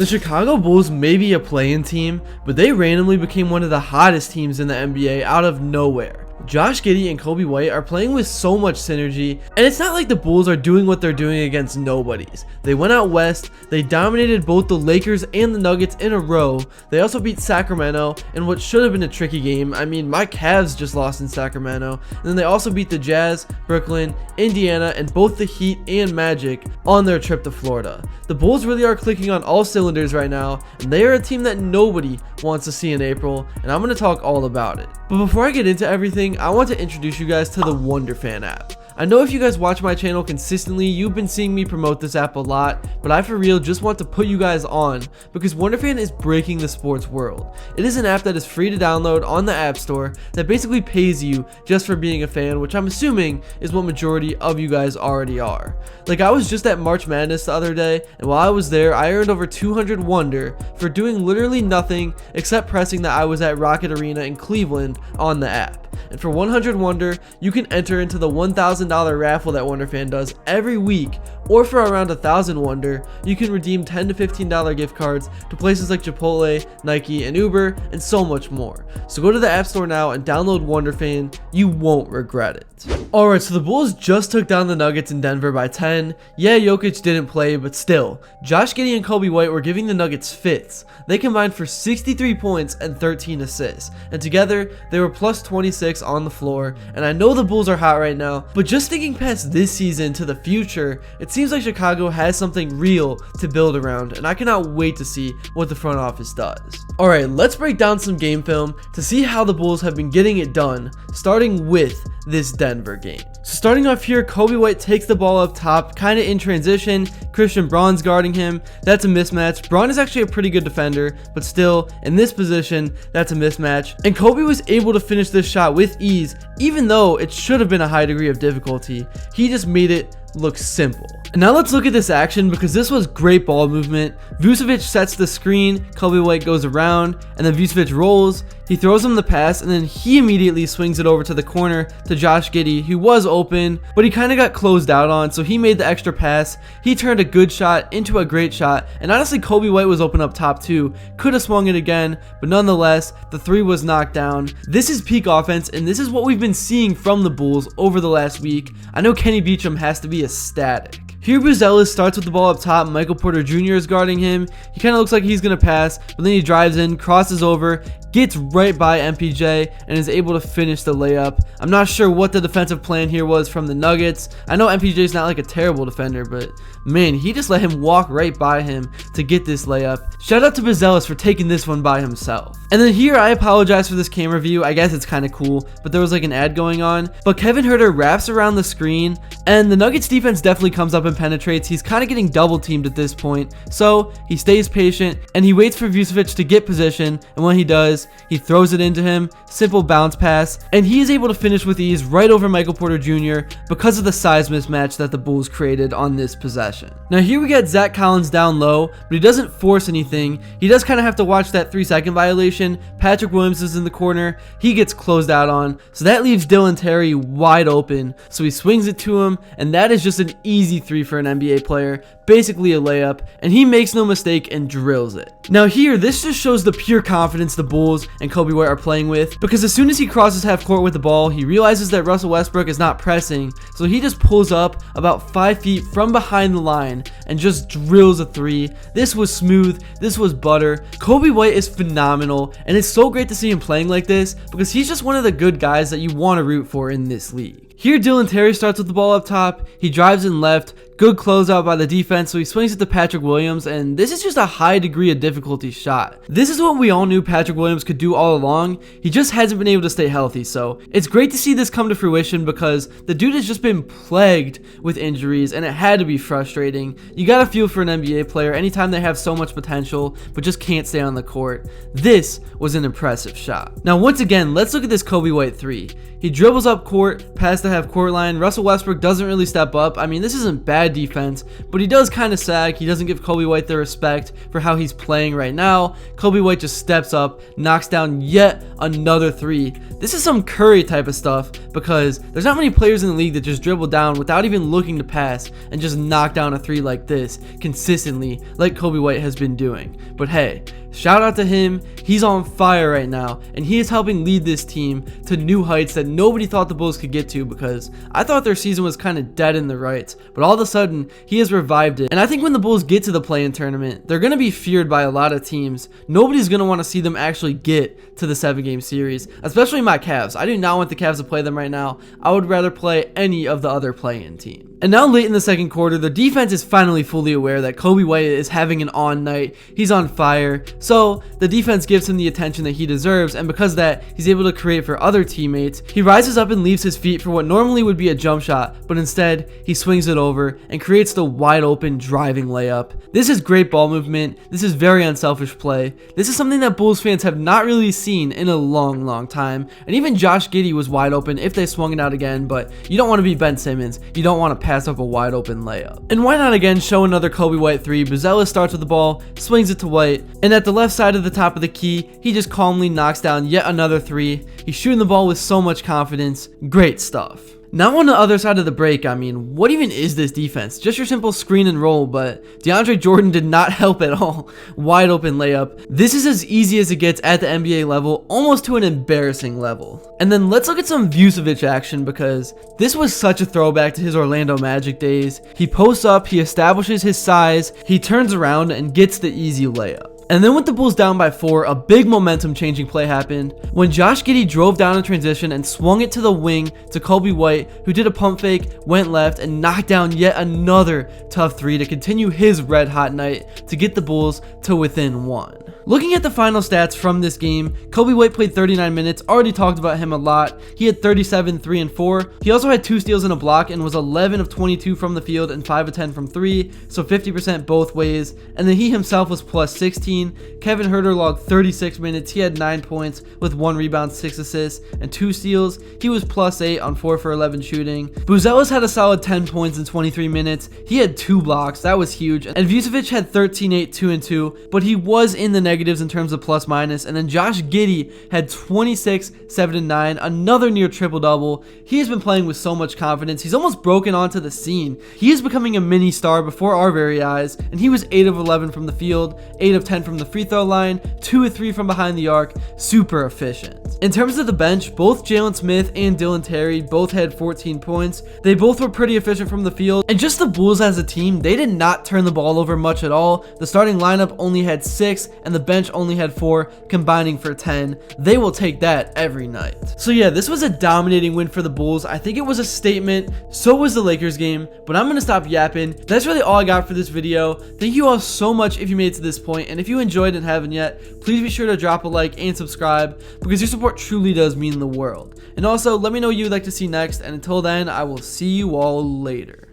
The Chicago Bulls may be a play-in team, but they randomly became one of the hottest teams in the NBA out of nowhere. Josh Giddey and Coby White are playing with so much synergy, and it's not like the Bulls are doing what they're doing against nobodies. They went out west, they dominated both the Lakers and the Nuggets in a row. They also beat Sacramento in what should have been a tricky game. I mean, my Cavs just lost in Sacramento. And then they also beat the Jazz, Brooklyn, Indiana, and both the Heat and Magic on their trip to Florida. The Bulls really are clicking on all cylinders right now, and they are a team that nobody wants to see in April, and I'm going to talk all about it. But before I get into everything, I want to introduce you guys to the WonderFan app. I know if you guys watch my channel consistently, you've been seeing me promote this app a lot, but I for real just want to put you guys on because WonderFan is breaking the sports world. It is an app that is free to download on the App Store that basically pays you just for being a fan, which I'm assuming is what majority of you guys already are. Like, I was just at March Madness the other day, and while I was there, I earned over 200 Wonder for doing literally nothing except pressing that I was at Rocket Arena in Cleveland on the app. And for 100 Wonder, you can enter into the $1,000 raffle that WonderFan does every week, or for around 1,000 Wonder, you can redeem $10 to $15 gift cards to places like Chipotle, Nike, and Uber, and so much more. So go to the App Store now and download WonderFan. You won't regret it. Alright, so the Bulls just took down the Nuggets in Denver by 10. Yeah, Jokic didn't play, but still, Josh Giddey and Coby White were giving the Nuggets fits. They combined for 63 points and 13 assists, and together, they were plus 26 on the floor. And I know the Bulls are hot right now, but just thinking past this season to the future, it seems like Chicago has something real to build around, and I cannot wait to see what the front office does. Alright, let's break down some game film to see how the Bulls have been getting it done, starting with this Denver game. So starting off here, Coby White takes the ball up top, kind of in transition. Christian Braun's guarding him. That's a mismatch. Braun is actually a pretty good defender, but still, in this position, that's a mismatch. And Coby was able to finish this shot with ease, even though it should have been a high degree of difficulty. He just made it look simple. And now let's look at this action because this was great ball movement. Vucevic sets the screen, Coby White goes around, and then Vucevic rolls. He throws him the pass, and then he immediately swings it over to the corner to Josh Giddey, who was open, but he kind of got closed out on, so he made the extra pass. He turned a good shot into a great shot, and honestly, Coby White was open up top too. Could have swung it again, but nonetheless, the three was knocked down. This is peak offense, and this is what we've been seeing from the Bulls over the last week. I know Kenny Beecham has to be ecstatic. Here Buzelis starts with the ball up top. Michael Porter Jr. is guarding him. He kind of looks like he's going to pass, but then he drives in, crosses over, gets right by MPJ, and is able to finish the layup. I'm not sure what the defensive plan here was from the Nuggets. I know MPJ's not like a terrible defender, but man, he just let him walk right by him to get this layup. Shout out to Buzelis for taking this one by himself. And then here, I apologize for this camera view. I guess it's kind of cool, but there was like an ad going on. But Kevin Huerter wraps around the screen, and the Nuggets defense definitely comes up and penetrates. He's kind of getting double teamed at this point, so he stays patient and he waits for Vucevic to get position, and when he does, he throws it into him, simple bounce pass, and he is able to finish with ease right over Michael Porter Jr. because of the size mismatch that the Bulls created on this possession. Now here we get Zach Collins down low, but he doesn't force anything. He does kind of have to watch that 3-second violation. Patrick Williams is in the corner. He gets closed out on, so that leaves Dylan Terry wide open, so he swings it to him, and that is just an easy three for an NBA player, basically a layup, and he makes no mistake and drills it. Now here, this just shows the pure confidence the Bulls and Coby White are playing with, because as soon as he crosses half court with the ball, he realizes that Russell Westbrook is not pressing, so he just pulls up about 5 feet from behind the line and just drills a three. This was smooth, this was butter. Coby White is phenomenal, and it's so great to see him playing like this because he's just one of the good guys that you want to root for in this league. Here, Dylan Terry starts with the ball up top. He drives in left. Good closeout by the defense, so he swings it to Patrick Williams, and this is just a high degree of difficulty shot. This is what we all knew Patrick Williams could do all along. He just hasn't been able to stay healthy, so it's great to see this come to fruition because the dude has just been plagued with injuries, and it had to be frustrating. You gotta feel for an NBA player anytime they have so much potential, but just can't stay on the court. This was an impressive shot. Now, once again, let's look at this Coby White three. He dribbles up court, past the half court line. Russell Westbrook doesn't really step up. I mean, this isn't bad bad defense, but he does kind of sag. He doesn't give Coby White the respect for how he's playing right now. Coby White just steps up, knocks down yet another three. This is some Curry type of stuff because there's not many players in the league that just dribble down without even looking to pass and just knock down a three like this consistently, like Coby White has been doing. But hey, shout out to him. He's on fire right now, and he is helping lead this team to new heights that nobody thought the Bulls could get to, because I thought their season was kind of dead in the rights, but all of a sudden he has revived it. And I think when the Bulls get to the play-in tournament, they're going to be feared by a lot of teams. Nobody's going to want to see them actually get to the 7-game series, especially my Cavs. I do not want the Cavs to play them right now. I would rather play any of the other play-in teams. And now late in the second quarter, the defense is finally fully aware that Coby White is having an on night. He's on fire. So the defense gives him the attention that he deserves, and because of that, he's able to create for other teammates. He rises up and leaves his feet for what normally would be a jump shot, but instead he swings it over and creates the wide open driving layup. This is great ball movement. This is very unselfish play. This is something that Bulls fans have not really seen in a long time. And even Josh Giddey was wide open if they swung it out again, but you don't want to be Ben Simmons. You don't want to pass up a wide open layup. And why not again show another Coby White three? Buzelis starts with the ball, swings it to White, and at the left side of the top of the key, he just calmly knocks down yet another three. He's shooting the ball with so much confidence. Great stuff. Now on the other side of the break, I mean, what even is this defense? Just your simple screen and roll, but DeAndre Jordan did not help at all. Wide open layup. This is as easy as it gets at the NBA level, almost to an embarrassing level. And then let's look at some Vucevic action, because this was such a throwback to his Orlando Magic days. He posts up, he establishes his size, he turns around and gets the easy layup. And then with the Bulls down by 4, a big momentum changing play happened when Josh Giddey drove down in transition and swung it to the wing to Coby White, who did a pump fake, went left, and knocked down yet another tough three to continue his red hot night to get the Bulls to within 1. Looking at the final stats from this game, Coby White played 39 minutes, already talked about him a lot. He had 37, 3, and 4. He also had 2 steals and a block and was 11 of 22 from the field and 5 of 10 from 3, so 50% both ways. And then he himself was plus 16. Kevin Huerter logged 36 minutes. He had 9 points with 1 rebound, 6 assists, and 2 steals. He was plus 8 on 4 for 11 shooting. Buzelis had a solid 10 points in 23 minutes. He had 2 blocks. That was huge. And Vucevic had 13, 8, 2, and 2, but he was in the negatives in terms of plus minus. And then Josh Giddey had 26, 7, and 9, another near triple double. He has been playing with so much confidence. He's almost broken onto the scene. He is becoming a mini star before our very eyes, and he was 8 of 11 from the field, 8 of 10 from the free throw line, 2 of 3 from behind the arc. Super efficient. In terms of the bench, both Jalen Smith and Dylan Terry both had 14 points. They both were pretty efficient from the field, and just the Bulls as a team, they did not turn the ball over much at all. The starting lineup only had 6 and the bench only had 4, combining for 10. They will take that every night. So yeah, this was a dominating win for the Bulls. I think it was a statement. So was the Lakers game, but I'm gonna stop yapping. That's really all I got for this video. Thank you all so much if you made it to this point, and if you enjoyed and haven't yet, please be sure to drop a like and subscribe, because your support truly does mean the world. And also, let me know what you'd like to see next, and until then, I will see you all later.